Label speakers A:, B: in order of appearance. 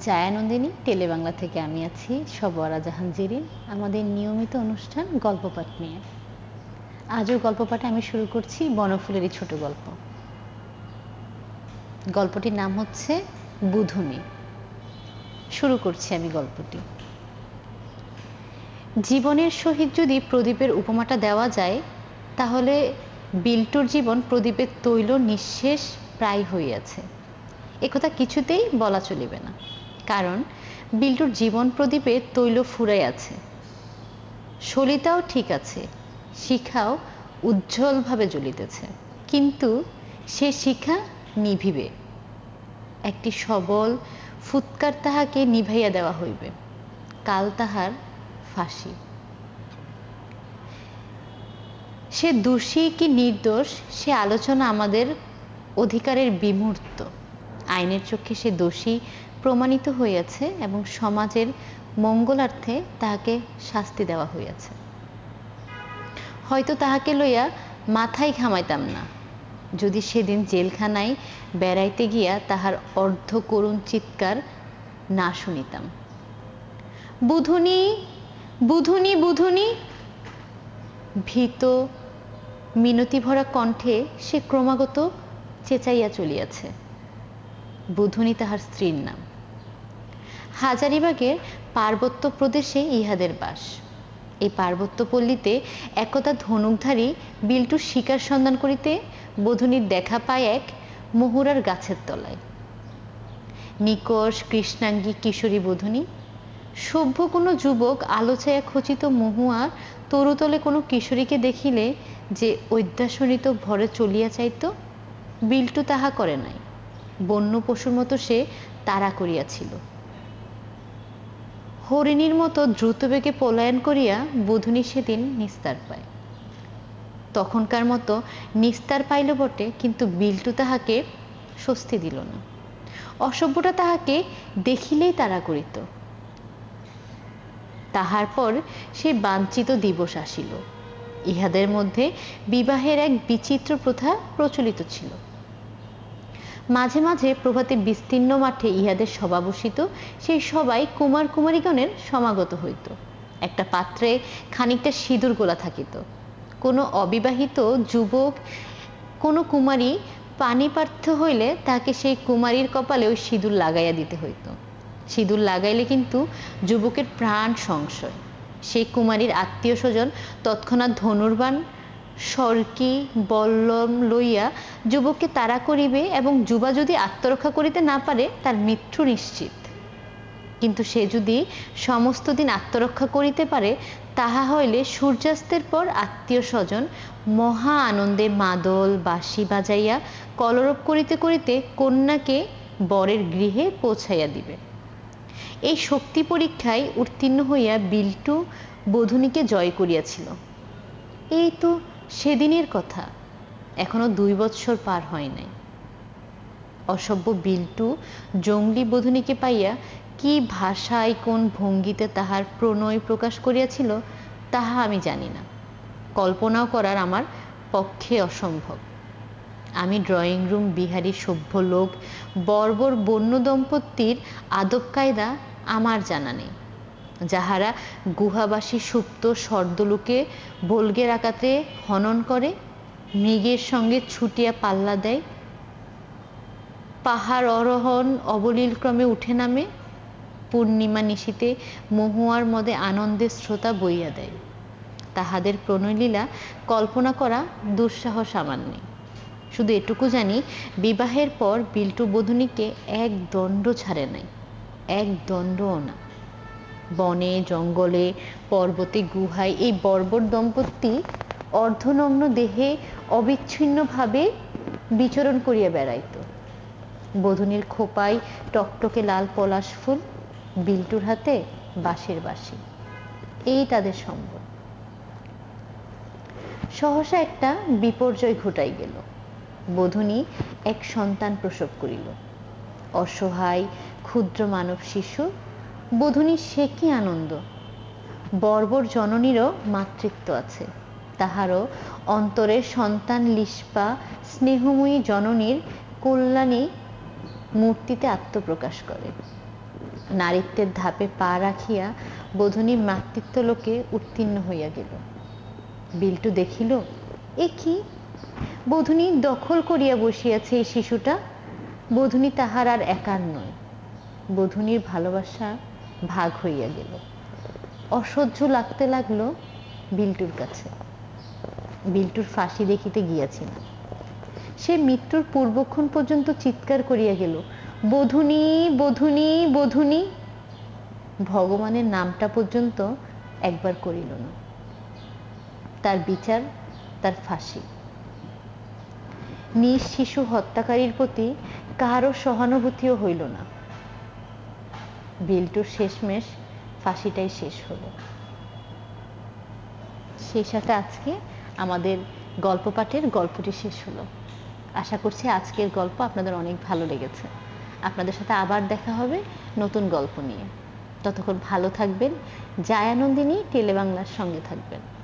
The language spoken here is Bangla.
A: জায়ানন্দিনী টেলিবাংলা থেকে আমি আছি সবরা জাহান জেরিন। আমাদের নিয়মিত অনুষ্ঠান গল্পপাঠ নিয়ে আজও গল্পপাঠে আমি শুরু করছি বনফুলেরই ছোট গল্প। গল্পটির নাম হচ্ছে বুধুনি। শুরু করছি আমি গল্পটি। জীবনের সহিত যদি প্রদীপের উপমাটা দেওয়া যায়, তাহলে বিল্টুর জীবন প্রদীপের তৈল নিঃশেষ প্রায় হইয়াছে। একথা কিছুতেই বলা চলিবে না, কারণ বিল্টুর জীবন প্রদীপে তৈল ফুরাই আছে। সলিতাও ঠিক আছে, শিখাও উজ্জ্বলভাবে জ্বলিতেছে, কিন্তু সে শিখা নিভিবে। একটি সবল ফুৎকার তাহাকে নিভাইয়া দেওয়া হইবে, কাল তাহার ফাঁসি। সে দোষী কি নির্দোষ সে আলোচনা আমাদের অধিকারের বিমূর্ত। আইনের চোখে সে দোষী প্রমাণিত হইয়াছে এবং সমাজের মঙ্গলার্থে তাহাকে শাস্তি দেওয়া হইয়াছে। হয়তো তাহাকে লইয়া মাথায় ঘামাইতাম না, যদি সেদিন জেলখানায় বেড়াইতে গিয়া তাহার অর্ধ করুণ চিৎকার না শুনিতাম। বুধুনি, বুধুনি, বুধুনি। ভীত মিনতি ভরা কণ্ঠে সে ক্রমাগত চেঁচাইয়া চলিয়াছে। বুধুনি তাহার স্ত্রীর নাম। হাজারিবাগের পার্বত্য প্রদেশে ইহাদের বাস। এই পার্বত্য পল্লীতে একদা ধনুকধারী বিল্টুর শিকার সন্ধান করিতে বধূনির দেখা পায় এক মহুরার গাছের তলায়। নিকষ কৃষ্ণাঙ্গী কিশোরী বধূনি। সভ্য কোনো যুবক আলোচায়া খচিত মহুয়ার তরুতলে কোনো কিশোরীকে দেখিলে যে ঐদ্যাসনিত ভরে চলিয়া চাইত, বিল্টু তাহা করে নাই। বন্য পশুর মতো সে তাড়া করিয়াছিল। হরিণীর মতো দ্রুতবেগে পলায়ন করিয়া বধূনি সেদিন নিস্তার পায়। তখনকার মতো নিস্তার পাইল বটে, কিন্তু বিল্টু তাহাকে স্বস্তি দিল না। অসভ্যটা তাহাকে দেখিলেই তাড়া করিত। তাহার পর সে বাঞ্ছিত দিবস আসিল। ইহাদের মধ্যে বিবাহের এক বিচিত্র প্রথা প্রচলিত ছিল। মাঝে মাঝে প্রভাতে বিস্তীর্ণ মাঠে ইহাদের সভা বসিত। সেই সবাই কুমার কুমারীগণের সমাগত হইত। একটা পাত্রে খানিকটা সিঁদুর গোলা থাকিত। কোনো অবিবাহিত যুবক কোনো কুমারী পাণিপার্থ হইলে তাকে সেই কুমারীর কপালে ওই সিঁদুর লাগাইয়া দিতে হইত। সিঁদুর লাগাইলে কিন্তু যুবকের প্রাণ সংশয়। সেই কুমারীর আত্মীয় স্বজন তৎক্ষণাৎ ধনুর্বাণ সর্কি বল্লম লইয়া যুবককে তাড়া করিবে এবং যুবা যদি আত্মরক্ষা করিতে না পারে তার মৃত্যু নিশ্চিত। কিন্তু সে যদি সমস্ত দিন আত্মরক্ষা করিতে পারে, তাহা হইলে সূর্যাস্তের পর আত্মীয় স্বজন মহা আনন্দে মাদল বাঁশি বাজাইয়া কলরব করিতে করিতে কন্যাকে বরের গৃহে পৌঁছাইয়া দিবে। এই শক্তি পরীক্ষায় উত্তীর্ণ হইয়া বিল্টু বধূনিকে জয় করিয়াছিল। এই তো সেদিনের কথা, এখনো 2 বৎসর পার হয় নাই। অসভ্য বিল্টু জঙ্গলি বধূনিকে পাইয়া কি ভাষায় কোন ভঙ্গিতে তাহার প্রণয় প্রকাশ করিয়াছিল তাহা আমি জানি না, কল্পনাও করার আমার পক্ষে অসম্ভব। আমি ড্রয়িং রুম বিহারী সভ্য লোক বর্বর বন্য দম্পতির আদব কায়দা আমার জানা নেই, যাহারা গুহাবাসী সুপ্ত সর্দলোকে ভোলগের আকাতে হনন করে, মৃগের সঙ্গে ছুটিয়া পাল্লা দেয়, পাহাড় আরোহণ অবলীলক্রমে উঠে নামে, পূর্ণিমা নিশীতে মহুয়ার মদে আনন্দের স্রোতা বইয়া দেয়। তাহাদের প্রণয়লীলা কল্পনা করা দুঃসাহস আমার নেই। শুধু এটুকু জানি, বিবাহের পর বিল্টু বধূনিকে এক দণ্ড ছাড়ে নাই, এক দণ্ডও না। বনে জঙ্গলে পর্বতে গুহায় এই বর্বর দম্পতি অর্ধনগ্ন দেহে অবিচ্ছিন্নভাবে বিচরণ করিয়া বেড়াইত। বধূনির খোপায় টকটকে লাল পলাশ ফুল, বিল্টুর হাতে বাঁশের বাঁশি, এই তাদের সম্বল। সহসা একটা বিপর্যয় ঘটাই গেল। বধূনি এক সন্তান প্রসব করিল। অসহায় ক্ষুদ্র মানব শিশু। বধূনির সে কি আনন্দ! বর্বর জননীরও মাতৃত্ব আছে, তাহারও অন্তরে সন্তান লিস্পা স্নেহময়ী জননীর কল্যাণী মূর্তিতে আত্মপ্রকাশ করে। নারীত্বের ধাপে পা রাখিয়া বধূনি মাতৃত্ব লোকে উত্তীর্ণ হইয়া গেল। বিল্টু দেখিল, এ কি, বধূনি দখল করিয়া বসিয়াছে এই শিশুটা। বধূনি তাহার আর একার নয়, বধূনির ভালোবাসা ভাগ হইয়া গেল। অসহ্য লাগতে লাগলো বিল্টুর কাছে। বিল্টুর ফাঁসি দেখিতে গিয়াছিল। সে মৃত্যুর পূর্বক্ষণ পর্যন্ত চিৎকার করিয়া গেল, বধূনি বধূনি বধূনি। ভগবানের নামটা পর্যন্ত একবার করিল না। তার বিচার, তার ফাঁসি। নিজ শিশু হত্যাকারীর প্রতি কারো সহানুভূতিও হইল না। বিল্টুর শেষমেশ ফাঁসিটাই শেষ হলো। সেই সাথে আজকে আমাদের গল্প পাঠের গল্পটি শেষ হলো। আশা করছি আজকের গল্প আপনাদের অনেক ভালো লেগেছে। আপনাদের সাথে আবার দেখা হবে নতুন গল্প নিয়ে। ততক্ষণ ভালো থাকবেন। জায়ানন্দিনী টেলিবাংলার সঙ্গে থাকবেন।